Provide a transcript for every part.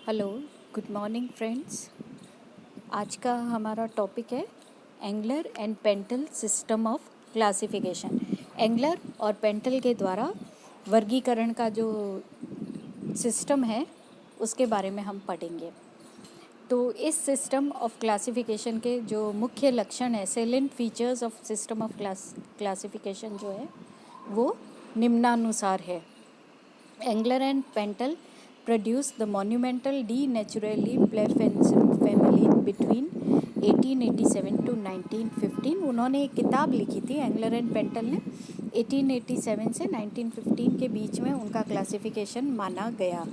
Hello, good morning friends. आज का हमारा टॉपिक है Engler and Prantl system of classification. Engler और पेंटल के द्वारा वर्गीकरण का जो सिस्टम है उसके बारे में हम पढ़ेंगे। तो इस सिस्टम ऑफ क्लासिफिकेशन के जो मुख्य लक्षण है, salient features of system of classification जो है वो निम्नानुसार है। Engler and Prantl produced the monumental De Naturally Plefensim family between 1887 to 1915। उन्होंने एक किताब लिखी थी एंगलर एंड पेंटल ने 1887 से 1915 के बीच में उनका क्लासिफिकेशन माना गया।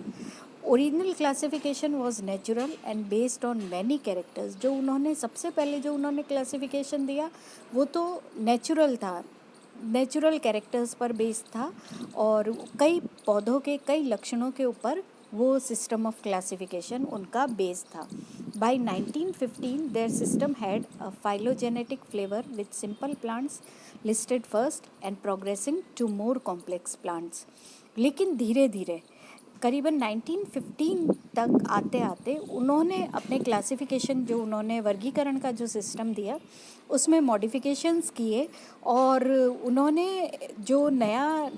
Original classification was natural and based on many characters. जो उन्होंने सबसे पहले जो उन्होंने क्लासिफिकेशन दिया वो तो नेचुरल था, नेचुरल कैरेक्टर्स पर बेस्ड था और कई पौधों के कई लक्षणों के ऊपर वो सिस्टम ऑफ क्लासिफिकेशन उनका बेस था। By 1915 their system had a phylogenetic flavour with simple plants listed first and progressing to more complex plants. लेकिन धीरे धीरे करीबन 1915 तक आते आते उन्होंने अपने क्लासिफिकेशन जो उन्होंने वर्गीकरण का जो सिस्टम दिया उसमें मॉडिफिकेशंस किए और उन्होंने जो नया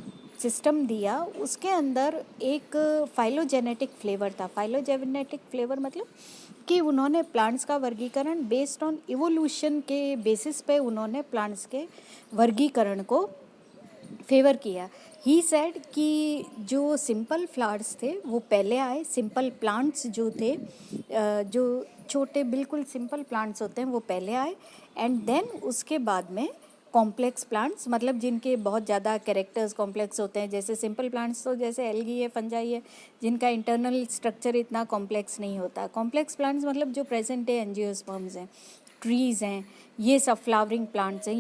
सिस्टम दिया उसके अंदर एक फाइलोजेनेटिक फ्लेवर था। फाइलोजेनेटिक फ्लेवर मतलब कि उन्होंने प्लांट्स का वर्गीकरण बेस्ड ऑन इवोल्यूशन के बेसिस पे उन्होंने प्लांट्स के वर्गीकरण को फेवर किया। ही सेड कि जो सिंपल फ्लावर्स थे वो पहले आए, सिंपल प्लांट्स जो थे जो छोटे बिल्कुल सिंपल प्लांट्स होते हैं वो पहले आए एंड देन उसके बाद में कॉम्प्लेक्स प्लांट्स मतलब जिनके बहुत ज़्यादा कैरेक्टर्स कॉम्प्लेक्स होते हैं। जैसे सिंपल प्लांट्स तो जैसे एल्गी है, फंजाई है, जिनका इंटरनल स्ट्रक्चर इतना कॉम्प्लेक्स नहीं होता। कॉम्प्लेक्स प्लांट्स मतलब जो प्रेजेंट डे एंजियोस्पर्म्स हैं, ट्रीज़ हैं, ये सब फ्लावरिंग प्लांट्स हैं,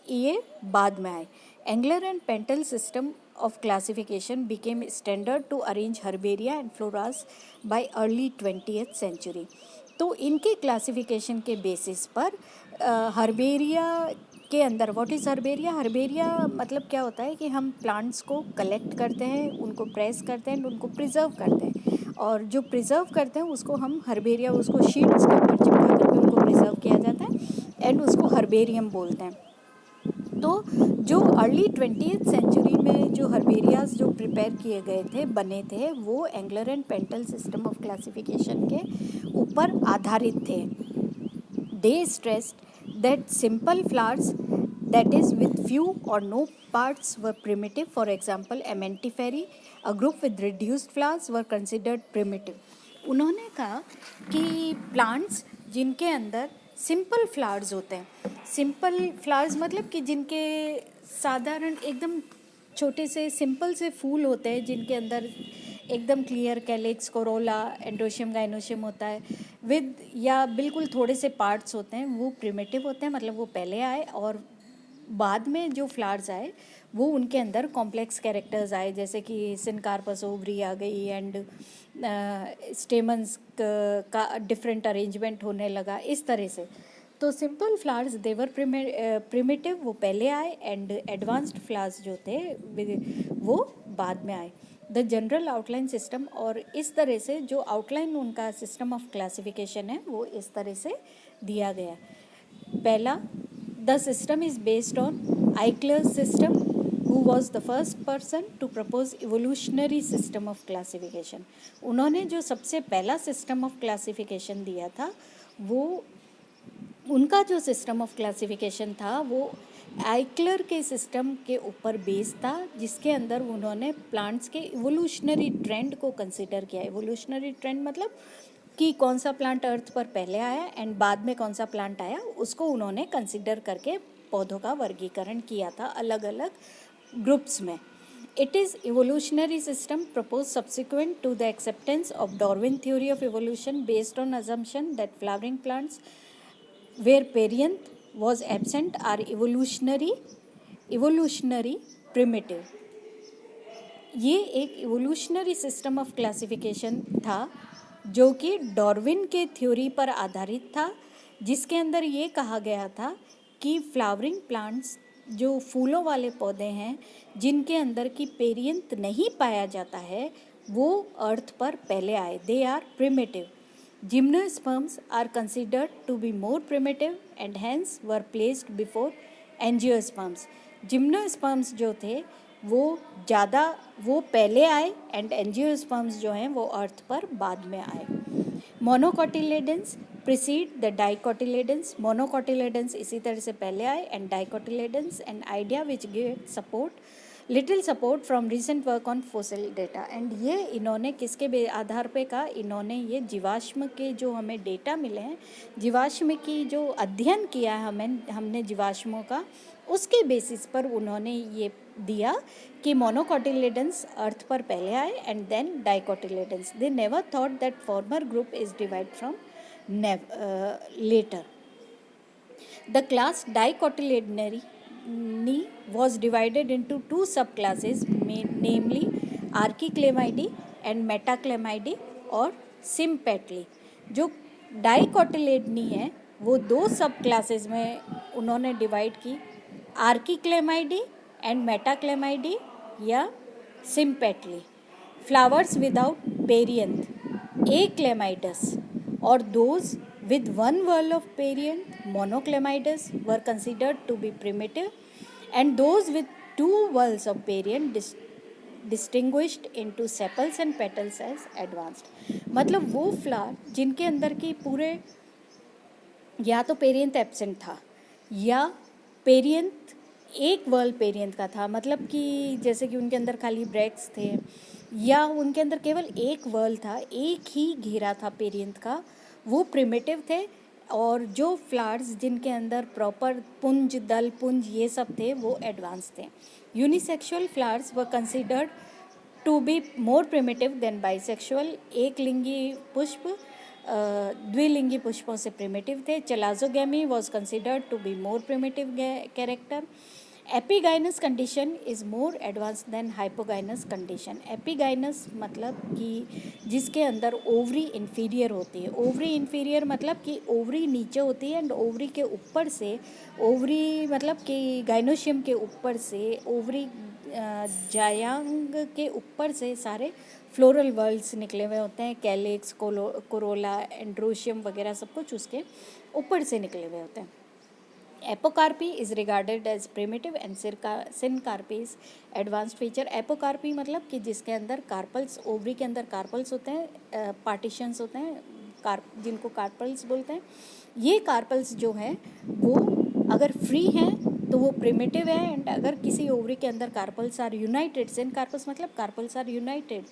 ये बाद में आए। Engler and Prantl system of classification became standard to arrange herbaria and floras by early 20th century। तो इनके क्लासिफिकेशन के बेसिस पर हर्बेरिया के अंदर व्हाट इज़ हर्बेरिया? हर्बेरिया मतलब क्या होता है कि हम प्लांट्स को कलेक्ट करते हैं, उनको प्रेस करते हैं, उनको प्रिजर्व करते हैं और जो प्रिजर्व करते हैं उसको हम हर्बेरिया, उसको शीट्स के ऊपर चिपका करके उनको प्रिजर्व किया जाता है एंड उसको हर्बेरियम बोलते हैं। तो जो अर्ली 20th सेंचुरी में जो हर्बेरियाज जो प्रिपेयर किए गए थे, बने थे, वो Engler and Prantl system of classification के ऊपर आधारित थे। They stressed that simple flowers that is with few or no parts were primitive। For example, Amentiferae, a group with reduced flowers, were considered primitive। उन्होंने कहा कि plants जिनके अंदर simple flowers होते हैं, सिंपल फ्लावर्स मतलब कि जिनके साधारण एकदम छोटे से सिंपल से फूल होते हैं, जिनके अंदर एकदम clear calyx, Corolla, androecium, gynoecium होता है विद या बिल्कुल थोड़े से पार्ट्स होते हैं, वो प्रिमिटिव होते हैं, मतलब वो पहले आए और बाद में जो फ्लावर्स आए वो उनके अंदर कॉम्प्लेक्स कैरेक्टर्स आए, जैसे कि सिनकार्पस ओवरी आ गई एंड स्टेमन्स का डिफरेंट अरेंजमेंट होने लगा, इस तरह से। तो सिंपल फ्लावर्स देवर प्रिमिटिव, वो पहले आए एंड एडवांस्ड फ्लावर्स जो थे वो बाद में आए। द जनरल आउटलाइन सिस्टम, और इस तरह से जो आउटलाइन उनका सिस्टम ऑफ क्लासिफिकेशन है वो इस तरह से दिया गया। पहला, the system is based on Eichler's system, who was the first person to propose evolutionary system of classification। उन्होंने जो सबसे पहला सिस्टम ऑफ क्लासिफिकेशन दिया था वो उनका जो सिस्टम ऑफ क्लासिफिकेशन था वो आइक्लर के सिस्टम के ऊपर बेस था, जिसके अंदर उन्होंने प्लांट्स के इवोल्यूशनरी ट्रेंड को कंसिडर किया। इवोल्यूशनरी ट्रेंड मतलब कि कौन सा प्लांट अर्थ पर पहले आया एंड बाद में कौन सा प्लांट आया, उसको उन्होंने कंसिडर करके पौधों का वर्गीकरण किया था अलग अलग ग्रुप्स में। It is evolutionary system propose subsequent to the acceptance of Darwin theory of evolution based on assumption that flowering plants where perianth was absent are evolutionary primitive। ये एक इवोल्यूशनरी सिस्टम ऑफ क्लासिफिकेशन था जो कि Darwin के theory पर आधारित था, जिसके अंदर ये कहा गया था कि फ्लावरिंग प्लांट्स जो फूलों वाले पौधे हैं जिनके अंदर की पेरियंथ नहीं पाया जाता है वो अर्थ पर पहले आए, they are primitive. Gymnosperms are considered to be more primitive and hence were placed before angiosperms. Gymnosperms जो थे वो पहले आए and angiosperms जो हैं वो अर्थ पर बाद में आए. Monocotyledons precede the dicotyledons. Monocotyledons इसी तरह से पहले आए and dicotyledons, an idea which gives little support from recent work on fossil data. And ये इन्होंने किसके आधार पे कहा, इन्होंने ये जीवाश्म के जो हमें डेटा मिले हैं, जीवाश्म की जो अध्ययन किया है हमने जीवाश्मों का, उसके बेसिस पर उन्होंने ये दिया कि मोनोकोटिलेडन्स अर्थ पर पहले आए and then dicotyledons. They never thought that former group is divide from latter. The class dicotyledonary was divided into two subclasses, namely Archiclamidae and Metaclamidae और Sympatly. जो डाइकोटिलेडनी है वो दो सब क्लासेस में उन्होंने डिवाइड की, आर्कीक्लेमाइडी एंड मेटाक्लेमाइडी या सिम्पेटली. फ्लावर्स विदाउट पेरियंथ, Aclamidas, और those with one whorl of perianth, Monoclamidas, were considered to be primitive, and those with two whorls of perianth distinguished into sepals and petals as advanced. मतलब वो flower जिनके अंदर की पूरे या तो perianth absent था या पेरियंथ एक वर्ल पेरियंथ का था, मतलब कि जैसे कि उनके अंदर खाली ब्रैक्स थे या उनके अंदर केवल एक वर्ल था, एक ही घेरा था पेरियंथ का, वो प्रिमिटिव थे. और जो फ्लावर्स जिनके अंदर प्रॉपर पुंज, दल पुंज ये सब थे वो एडवांस थे. Unisexual flowers were considered to be more primitive than bisexual. एक लिंगी पुष्प द्विलिंगी पुष्पों से प्रिमिटिव थे. Chalazogamy was considered to be more primitive character. Epigynous condition is more advance than hypogynous condition. Epigynous मतलब कि जिसके अंदर ओवरी इन्फीरियर होती है. ओवरी इन्फीरियर मतलब कि ओवरी नीचे होती है एंड ओवरी के ऊपर से, ओवरी मतलब कि गाइनोशियम के ऊपर से, ओवरी जायांग के ऊपर से सारे फ्लोरल वर्ल्ड्स निकले हुए होते हैं. कैलिक्स, कोरोला, एंड्रोशियम वगैरह सब कुछ उसके ऊपर से निकले हुए होते हैं. Apocarpy is regarded as primitive and syncarpy is advanced feature. Apocarpy मतलब कि जिसके अंदर कार्पल्स, ओवरी के अंदर कार्पल्स होते हैं, पार्टीशंस होते हैं, जिनको कार्पल्स बोलते हैं. ये कार्पल्स जो हैं वो अगर फ्री हैं तो वो प्रिमिटिव है, एंड अगर किसी ओवरी के अंदर कार्पल्स आर यूनाइटेड, सिनकार्पस मतलब कार्पल्स आर यूनाइटेड,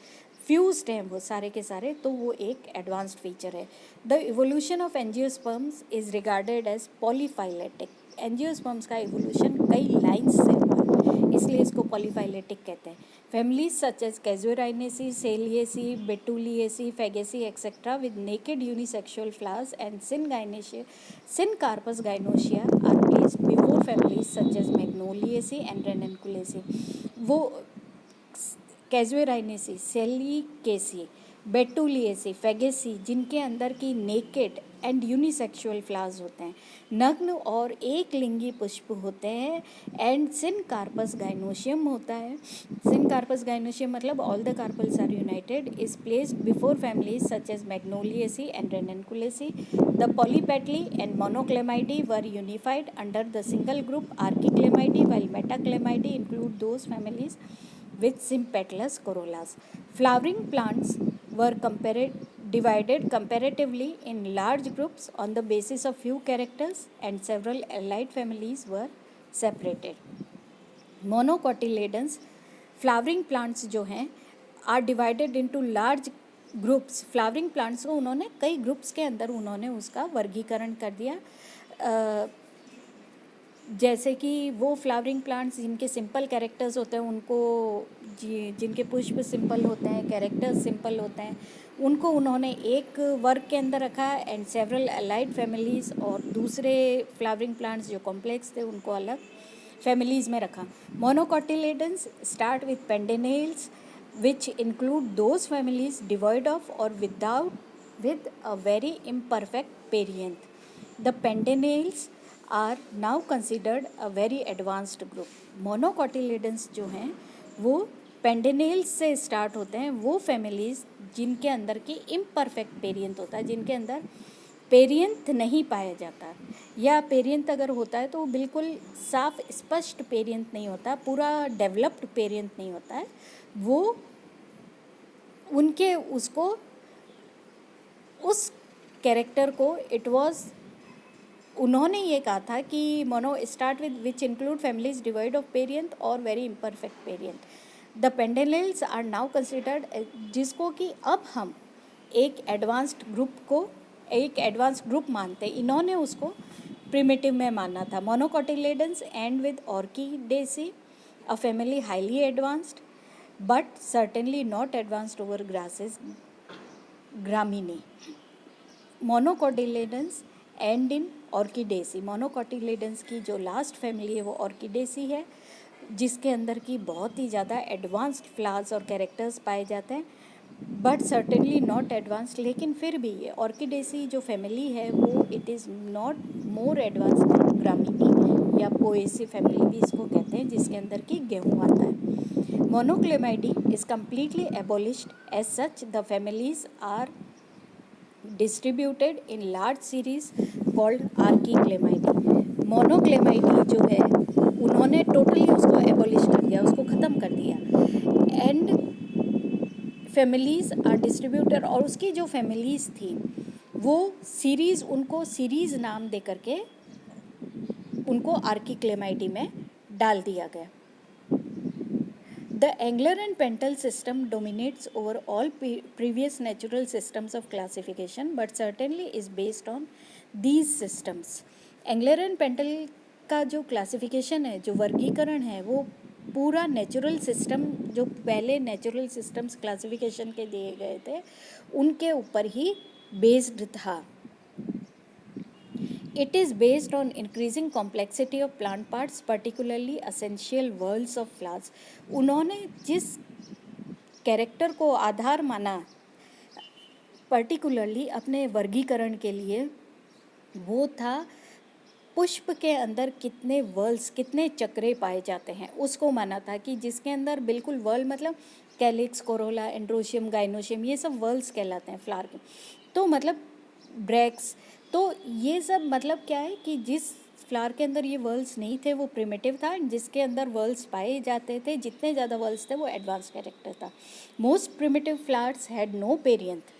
फ्यूज्ड हैं वो सारे के सारे, तो वो एक एडवांस्ड फीचर है. The evolution of angiosperms is regarded as polyphyletic. Angiosperms का इवोल्यूशन कई लाइन्स से हुआ, इसलिए इसको पॉलीफाइलेटिक कहते हैं. Families such as Casuarinaceae, Salicaceae, Betulaceae, Fagaceae etcetera with naked unisexual flowers and syncarpous gynoecia are placed before families such as Magnoliaceae and Ranunculaceae. वो कैजुराइनेसी, सेलिकेसी, बेटुलिएसी, फेगेसी जिनके अंदर की नेकेड एंड यूनिसेक्सुअल फ्लावर्स होते हैं, नग्न और एक लिंगी पुष्प होते हैं, एंड सिनकार्पस गाइनोशियम होता है. सिनकार्पस गाइनोशियम मतलब all the carpels are united, is placed before families such as Magnoliaceae and Ranunculaceae. The Polypetalae and Monochlamydeae were unified under the single group Archichlamydeae, while metaclamidae include those families with sympatlous corollas. Flowering plants were divided comparatively in large groups on the basis of few characters, and several allied families were separated. Monocotyledons, flowering plants जो हैं are divided into large groups. Flowering plants को उन्होंने कई groups के अंदर उन्होंने उसका वर्गीकरण कर दिया. जैसे कि वो फ्लावरिंग प्लांट्स जिनके सिंपल कैरेक्टर्स होते हैं उनको, जिनके पुष्प सिंपल होते हैं, कैरेक्टर्स सिंपल होते हैं, उनको उन्होंने एक वर्ग के अंदर रखा, एंड सेवरल अलाइड फैमिलीज़, और दूसरे फ्लावरिंग प्लांट्स जो कॉम्प्लेक्स थे उनको अलग फैमिलीज़ में रखा. Monocotyledons start with Pandanales which include those families devoid of or with a very imperfect perianth. The pendenales are now considered a very advanced group. Monocotyledons जो हैं वो पेंडेनेल्स से स्टार्ट होते हैं वो फैमिलीज़ जिनके अंदर की इम्परफेक्ट पेरियंट होता है, जिनके अंदर पेरियंट नहीं पाया जाता, या पेरियंट अगर होता है तो बिल्कुल साफ स्पष्ट पेरियंट नहीं होता, पूरा डेवलप्ड पेरियंट नहीं होता है, वो उनके उसको उस कैरेक्टर को इट वाज उन्होंने ये कहा था कि mono start with which include families devoid of perianth or very imperfect perianth, the Pandanales are now considered, जिसको कि अब हम एक एडवांस्ड ग्रुप मानते हैं, इन्होंने उसको प्रिमिटिव में माना था. Monocotyledons end with Orchidaceae, a family highly advanced but certainly not advanced over grasses Gramineae. Monocotyledons end in Orchidaceae. Monocotyledons की जो लास्ट फैमिली है वो ऑर्किडेसी है, जिसके अंदर की बहुत ही ज़्यादा एडवांस्ड फ्लावर्स और कैरेक्टर्स पाए जाते हैं, बट सर्टेनली नॉट एडवांस्ड. लेकिन फिर भी ये ऑर्किडेसी जो फैमिली है वो it is not more advanced Gramineae या पोएसी फैमिली भी इसको कहते हैं, जिसके अंदर की गेहूँ आता है. Monochlamydeae is completely abolished. As such the families are distributed in large series called Archichlamydeae. Monochlamydeae जो है उन्होंने टोटली उसको एबोलिश कर दिया, उसको ख़त्म कर दिया. एंड फैमिलीज़ आर डिस्ट्रीब्यूटेड, और उसकी जो फैमिलीज़ थी वो सीरीज़, उनको सीरीज़ नाम दे करके उनको आर्कीक्लेमाइडी में डाल दिया गया. The Engler and Pentel system dominates over all previous natural systems of classification, but certainly is based on these systems. Engler and Pentel का जो क्लासिफिकेशन है, जो वर्गीकरण है, वो पूरा नेचुरल सिस्टम, जो पहले नेचुरल सिस्टम्स क्लासिफिकेशन के दिए गए थे उनके ऊपर ही बेस्ड था. It is based on increasing complexity of plant parts, particularly essential whorls of flowers. उन्होंने जिस कैरेक्टर को आधार माना पर्टिकुलरली अपने वर्गीकरण के लिए, वो था पुष्प के अंदर कितने वर्ल्स, कितने चक्रे पाए जाते हैं, उसको माना था कि जिसके अंदर बिल्कुल वर्ल मतलब कैलिक्स, कोरोला, एंड्रोशियम, गाइनोशियम, ये सब वर्ल्स कहलाते हैं फ्लावर के. तो मतलब ब्रैक्स, तो ये सब मतलब क्या है कि जिस फ्लावर के अंदर ये वर्ल्स नहीं थे वो प्रिमिटिव था, जिसके अंदर वर्ल्स पाए जाते थे, जितने ज़्यादा वर्ल्स थे वो एडवांस कैरेक्टर था. Most primitive flowers had no perianth.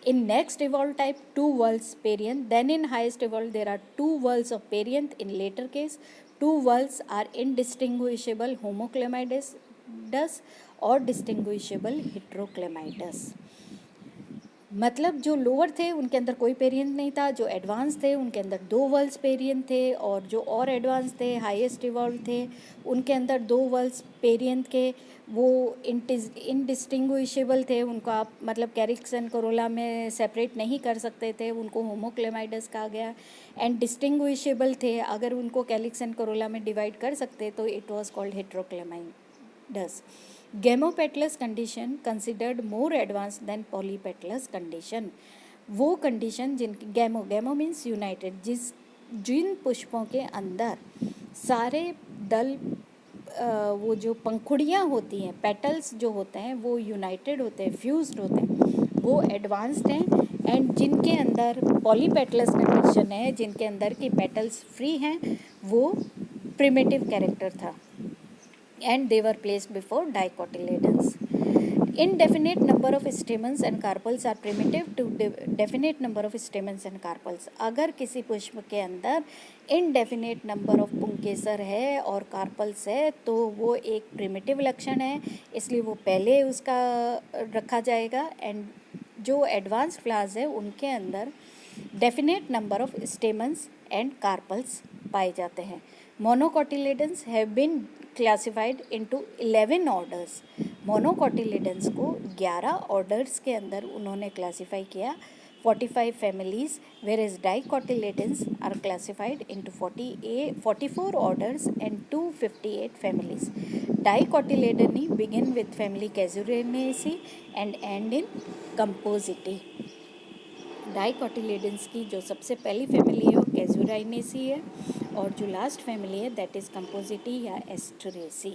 In next evolved type, 2 whorls perianth. Then in highest evolved there are 2 whorls of perianth. In later case, 2 whorls are indistinguishable homoclemaidus or distinguishable heteroclemaidus. मतलब जो lower थे उनके अंदर कोई perianth नहीं था, जो advance थे उनके अंदर 2 वर्ल्स पेरियंथ थे, और जो और एडवांस थे, हाईएस्ट इवॉल्व थे, उनके अंदर 2 वर्ल्स पेरियंथ के, वो इनडिस्टिंग्विशेबल थे, उनको आप मतलब कैरिक्स एंड कोरोला में सेपरेट नहीं कर सकते थे, उनको होमोक्लेमाइडस कहा गया. एंड डिस्टिंग्विशेबल थे, अगर उनको कैलिक्स एंड कोरोला में डिवाइड कर सकते तो it was called heterochlamydeous. Gamopetalous condition considered more advanced than polypetalous condition. वो कंडीशन जिनकी गैमो मीन्स यूनाइटेड, जिन पुष्पों के अंदर सारे दल वो जो पंखुड़ियाँ होती हैं, पेटल्स जो होते हैं वो यूनाइटेड होते हैं, फ्यूज्ड होते हैं, वो एडवांस्ड हैं. एंड जिनके अंदर पॉलीपेटलस कंडीशन है, जिनके अंदर की पेटल्स फ्री हैं, वो प्रिमिटिव कैरेक्टर था. And they were placed before dicotyledons. Indefinite number of stamens and carpels are primitive to definite number of stamens and carpels. अगर किसी पुष्प के अंदर indefinite number of पुंकेसर है और कार्पल्स है तो वो एक प्रिमिटिव लक्षण है, इसलिए वो पहले उसका रखा जाएगा. एंड जो एडवांस फ्लावर्स है उनके अंदर definite number of stamens and carpels पाए जाते हैं. Monocotyledons have been classified into 11 orders. Monocotyledons को 11 ऑर्डर्स के अंदर उन्होंने क्लासिफाई किया. 45 families, whereas dicotyledons are classified into 44 orders and 258 families. Dicotyledoni begin with family Casuarinaceae and end in Compositae. Dicotyledons की जो सबसे पहली फैमिली है वो कैजुराइनेसी है, और जो लास्ट फैमिली है दैट इज़ कंपोजिटी या एस्टरेसी.